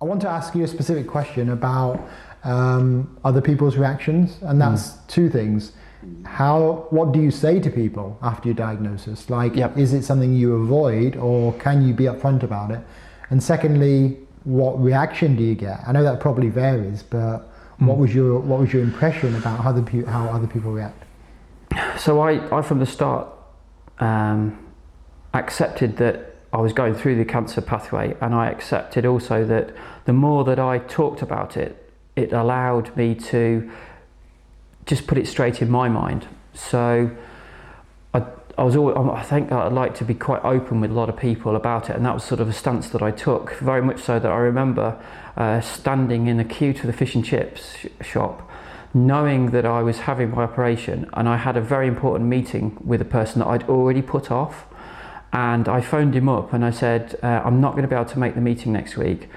I want to ask you a specific question about other people's reactions, and that's two things. What do you say to people after your diagnosis? Like, is it something you avoid, or can you be upfront about it? And secondly, what reaction do you get? I know that probably varies, but what was your impression about how other people react? So I from the start accepted that I was going through the cancer pathway, and I accepted also that the more that I talked about it, it allowed me to just put it straight in my mind. So I think I like to be quite open with a lot of people about it, and that was sort of a stance that I took, very much so that I remember standing in a queue to the fish and chips shop, knowing that I was having my operation, and I had a very important meeting with a person that I'd already put off, and I phoned him up and I said, I'm not going to be able to make the meeting next week,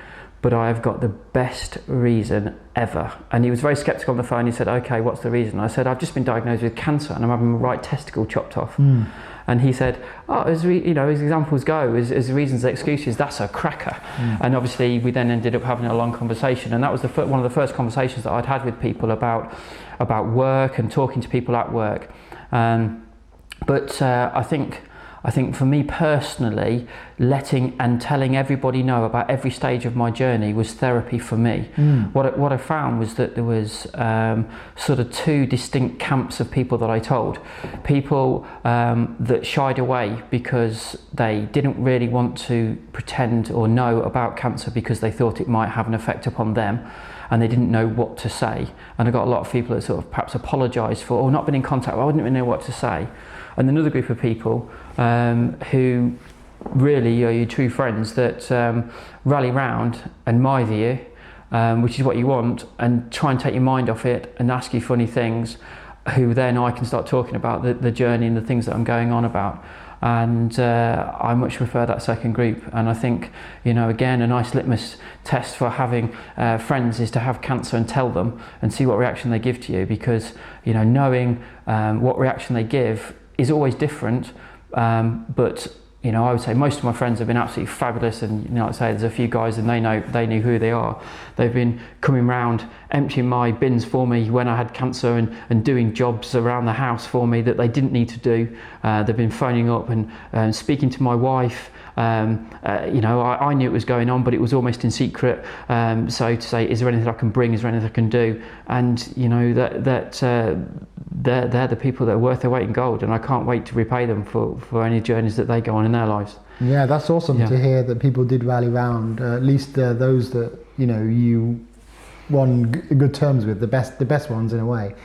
but I've got the best reason ever. And he was very sceptical on the phone. He said, okay, what's the reason? I said, I've just been diagnosed with cancer and I'm having my right testicle chopped off. And he said, as examples go, as reasons, excuses, that's a cracker. And obviously we then ended up having a long conversation, and that was one of the first conversations that I'd had with people about work and talking to people at work. But I think for me personally, letting and telling everybody know about every stage of my journey was therapy for me. What I found was that there was sort of two distinct camps of people that I told. People that shied away because they didn't really want to pretend or know about cancer because they thought it might have an effect upon them, and they didn't know what to say. And I got a lot of people that sort of perhaps apologised for, or not been in contact, I didn't really know what to say. And another group of people who really are your true friends that rally round, admire you, which is what you want, and try and take your mind off it and ask you funny things, who then I can start talking about the journey and the things that I'm going on about. And I much prefer that second group. And I think, again, a nice litmus test for having friends is to have cancer and tell them and see what reaction they give to you, because knowing what reaction they give is always different, but I would say most of my friends have been absolutely fabulous, and like I say, there's a few guys and they knew who they are. They've been coming round, emptying my bins for me when I had cancer, and doing jobs around the house for me that they didn't need to do. They've been phoning up and speaking to my wife. I knew it was going on, but it was almost in secret. So to say, is there anything I can bring? Is there anything I can do? And they're the people that are worth their weight in gold, and I can't wait to repay them for any journeys that they go on in their lives. Yeah, that's awesome to hear that people did rally round. At least those that you won good terms with, the best ones in a way.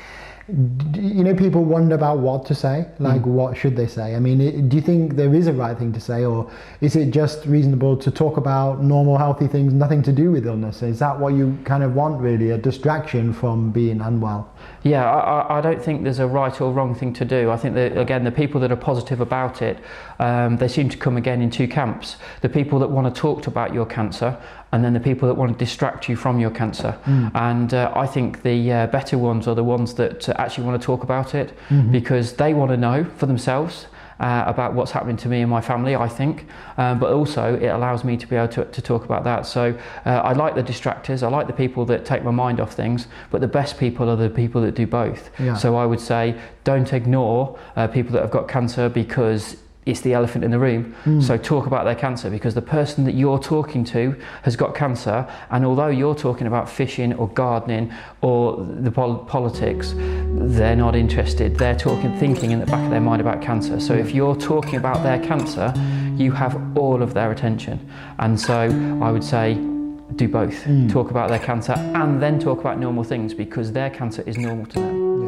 People wonder about what to say, like what should they say? I mean, do you think there is a right thing to say, or is it just reasonable to talk about normal healthy things, nothing to do with illness? Is that what you kind of want, really, a distraction from being unwell? Yeah, I don't think there's a right or wrong thing to do. I think that, again, the people that are positive about it, they seem to come again in two camps. The people that want to talk about your cancer, and then the people that want to distract you from your cancer. And I think the better ones are the ones that actually want to talk about it, because they want to know for themselves about what's happening to me and my family, I think. But also it allows me to be able to talk about that. So I like the distractors, I like the people that take my mind off things, but the best people are the people that do both. So I would say, don't ignore people that have got cancer because it's the elephant in the room. So talk about their cancer, because the person that you're talking to has got cancer, and although you're talking about fishing or gardening or the politics, they're not interested. They're thinking in the back of their mind about cancer. So if you're talking about their cancer, you have all of their attention. And so I would say, do both. Talk about their cancer and then talk about normal things, because their cancer is normal to them.